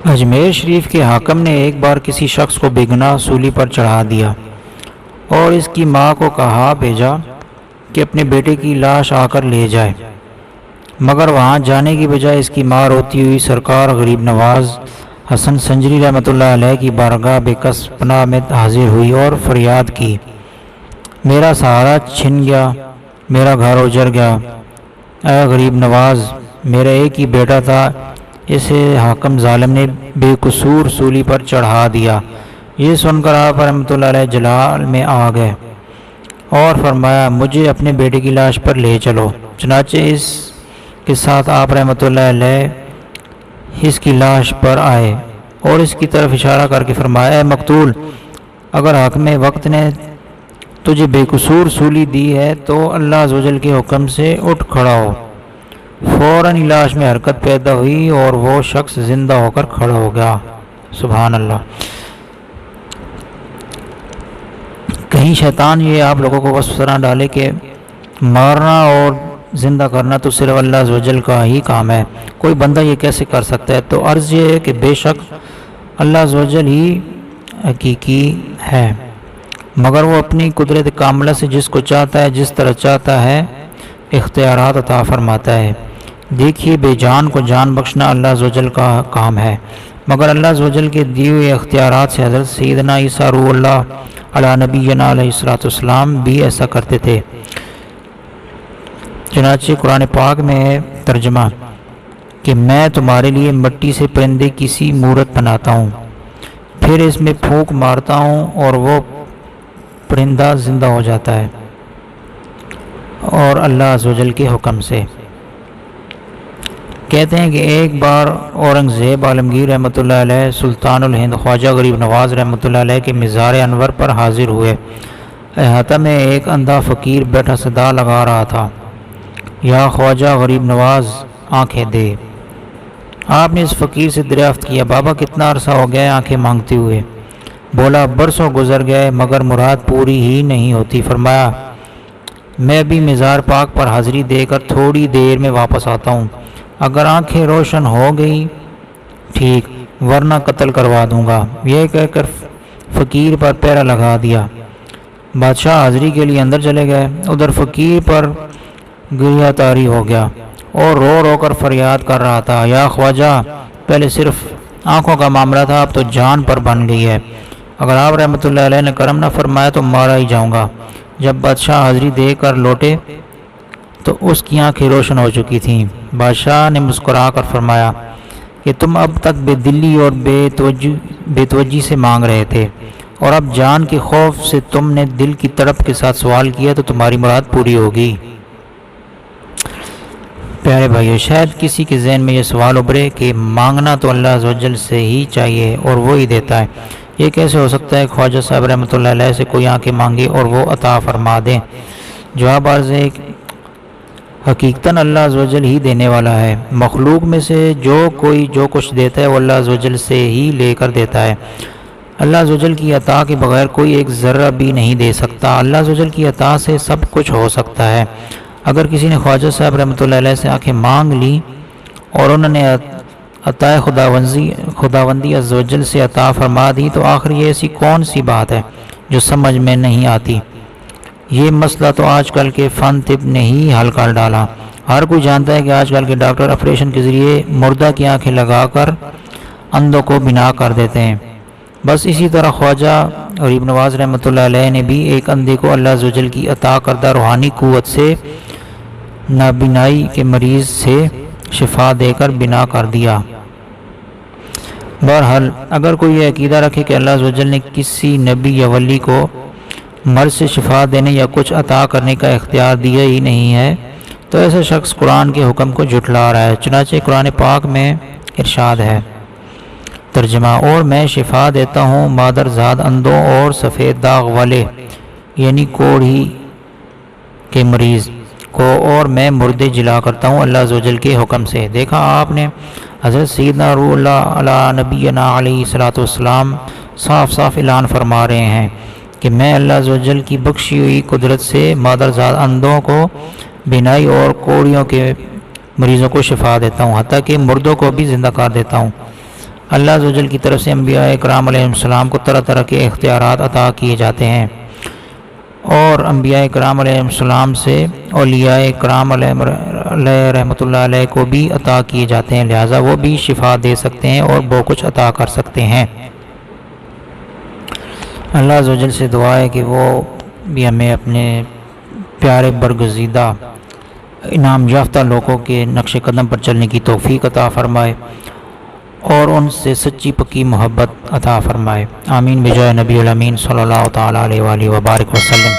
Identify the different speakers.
Speaker 1: اجمیر شریف کے حاکم نے ایک بار کسی شخص کو بے گناہ سولی پر چڑھا دیا اور اس کی ماں کو کہا بھیجا کہ اپنے بیٹے کی لاش آ کر لے جائے، مگر وہاں جانے کی بجائے اس کی ماں روتی ہوئی سرکار غریب نواز حسن سنجری رحمۃ اللہ علیہ کی بارگاہ بے کس پناہ میں حاضر ہوئی اور فریاد کی، میرا سہارا چھن گیا، میرا گھر اجڑ گیا، اے غریب نواز، میرا ایک ہی بیٹا تھا، اسے حاکم ظالم نے بے قصور سولی پر چڑھا دیا۔ یہ سن کر آپ رحمۃ اللہ علیہ جلال میں آ گئے اور فرمایا، مجھے اپنے بیٹے کی لاش پر لے چلو۔ چنانچہ اس کے ساتھ آپ رحمۃ اللہ علیہ اس کی لاش پر آئے اور اس کی طرف اشارہ کر کے فرمایا، اے مقتول، اگر حاکم وقت نے تجھے بے قصور سولی دی ہے تو اللہ عز و جل کے حکم سے اٹھ کھڑا ہو۔ فوراً لاش میں حرکت پیدا ہوئی اور وہ شخص زندہ ہو کر کھڑا ہو گیا۔ سبحان اللہ۔ کہیں شیطان یہ آپ لوگوں کو بس طرح ڈالے کہ مارنا اور زندہ کرنا تو صرف اللہ عز و جل کا ہی کام ہے، کوئی بندہ یہ کیسے کر سکتا ہے؟ تو عرض یہ ہے کہ بے شک اللہ عز و جل ہی حقیقی ہے، مگر وہ اپنی قدرت کاملہ سے جس کو چاہتا ہے جس طرح چاہتا ہے اختیارات عطا فرماتا ہے۔ دیکھیے، بے جان کو جان بخشنا اللہ عز و جل کا کام ہے، مگر اللہ عز و جل کے دیے ہوئے اختیارات سے حضرت سیدنا عیسیٰ روح اللہ علی نبینا علیہ السلام بھی ایسا کرتے تھے۔ چنانچہ قرآن پاک میں ہے ترجمہ کہ میں تمہارے لیے مٹی سے پرندے کی سی مورت بناتا ہوں، پھر اس میں پھونک مارتا ہوں اور وہ پرندہ زندہ ہو جاتا ہے، اور اللہ عز و جل کے حکم سے۔ کہتے ہیں کہ ایک بار اورنگزیب عالمگیر رحمۃ اللہ علیہ سلطان الہند خواجہ غریب نواز رحمۃ اللہ علیہ کے مزار انور پر حاضر ہوئے۔ احاطہ میں ایک اندھا فقیر بیٹھا صدا لگا رہا تھا، یا خواجہ غریب نواز آنکھیں دے۔ آپ نے اس فقیر سے دریافت کیا، بابا کتنا عرصہ ہو گیا آنکھیں مانگتے ہوئے؟ بولا، برسوں گزر گئے مگر مراد پوری ہی نہیں ہوتی۔ فرمایا، میں بھی مزار پاک پر حاضری دے کر تھوڑی دیر میں واپس آتا ہوں، اگر آنکھیں روشن ہو گئی ٹھیک، ورنہ قتل کروا دوں گا۔ یہ کہہ کر فقیر پر پہرا لگا دیا۔ بادشاہ حاضری کے لیے اندر چلے گئے۔ ادھر فقیر پر گریہ طاری ہو گیا اور رو رو کر فریاد کر رہا تھا، یا خواجہ، پہلے صرف آنکھوں کا معاملہ تھا، اب تو جان پر بن گئی ہے، اگر آپ رحمۃ اللہ علیہ نے کرم نہ فرمایا تو مارا ہی جاؤں گا۔ جب بادشاہ حاضری دے کر لوٹے تو اس کی آنکھیں روشن ہو چکی تھیں۔ بادشاہ نے مسکرا کر فرمایا کہ تم اب تک بے دلی اور بے توجہی سے مانگ رہے تھے، اور اب جان کے خوف سے تم نے دل کی تڑپ کے ساتھ سوال کیا تو تمہاری مراد پوری ہوگی۔ پیارے بھائیو، شاید کسی کے ذہن میں یہ سوال ابھرے کہ مانگنا تو اللہ عز و جل سے ہی چاہیے اور وہ ہی دیتا ہے، یہ کیسے ہو سکتا ہے خواجہ صاحب رحمۃ اللہ علیہ سے کوئی آنکھیں مانگے اور وہ عطا فرما دیں؟ جواب عرض ہے، حقیقتاً اللہ عز و جل ہی دینے والا ہے، مخلوق میں سے جو کچھ دیتا ہے وہ اللہ عز و جل سے ہی لے کر دیتا ہے۔ اللہ عز و جل کی عطا کے بغیر کوئی ایک ذرہ بھی نہیں دے سکتا، اللہ عز و جل کی عطا سے سب کچھ ہو سکتا ہے۔ اگر کسی نے خواجہ صاحب رحمۃ اللہ علیہ سے آنکھیں مانگ لی اور انہوں نے عطا خداوندی عز و جل سے عطا فرما دی تو آخر یہ ایسی کون سی بات ہے جو سمجھ میں نہیں آتی؟ یہ مسئلہ تو آج کل کے فن طب نے ہی حل کر ڈالا۔ ہر کوئی جانتا ہے کہ آج کل کے ڈاکٹر آپریشن کے ذریعے مردہ کی آنکھیں لگا کر اندھوں کو بنا کر دیتے ہیں۔ بس اسی طرح خواجہ غریب نواز رحمۃ اللہ علیہ نے بھی ایک اندھے کو اللہ عز و جل کی عطا کردہ روحانی قوت سے نابینائی کے مریض سے شفا دے کر بنا کر دیا۔ بہرحال اگر کوئی یہ عقیدہ رکھے کہ اللہ عز و جل نے کسی نبی یا ولی کو مرض سے شفا دینے یا کچھ عطا کرنے کا اختیار دیا ہی نہیں ہے تو ایسا شخص قرآن کے حکم کو جھٹلا رہا ہے۔ چنانچہ قرآن پاک میں ارشاد ہے، ترجمہ، اور میں شفا دیتا ہوں مادر زاد اندھوں اور سفید داغ والے یعنی کوڑھی کے مریض کو، اور میں مردے جلا کرتا ہوں اللہ عز و جل کے حکم سے۔ دیکھا آپ نے، حضرت سیدنا روح اللہ علی نبینا علیہ السلام صاف صاف اعلان فرما رہے ہیں کہ میں اللہ عز و جل کی بخشی ہوئی قدرت سے مادرزاد اندھوں کو بینائی اور کوڑیوں کے مریضوں کو شفا دیتا ہوں، حتیٰ کہ مردوں کو بھی زندہ کر دیتا ہوں۔ اللہ عز و جل کی طرف سے انبیاء کرام علیہ السلام کو طرح طرح کے اختیارات عطا کیے جاتے ہیں، اور انبیاء کرام علیہ السلام سے اولیاء کرام علیہ رحمۃ اللہ علیہ کو بھی عطا کیے جاتے ہیں، لہٰذا وہ بھی شفا دے سکتے ہیں اور بہت کچھ عطا کر سکتے ہیں۔ اللہ عز و جل سے دعا ہے کہ وہ بھی ہمیں اپنے پیارے برگزیدہ انعام یافتہ لوگوں کے نقش قدم پر چلنے کی توفیق عطا فرمائے اور ان سے سچی پکی محبت عطا فرمائے۔ آمین بجائے نبی الامین صلی اللہ تعالیٰ علیہ وآلہ وبارک وسلم۔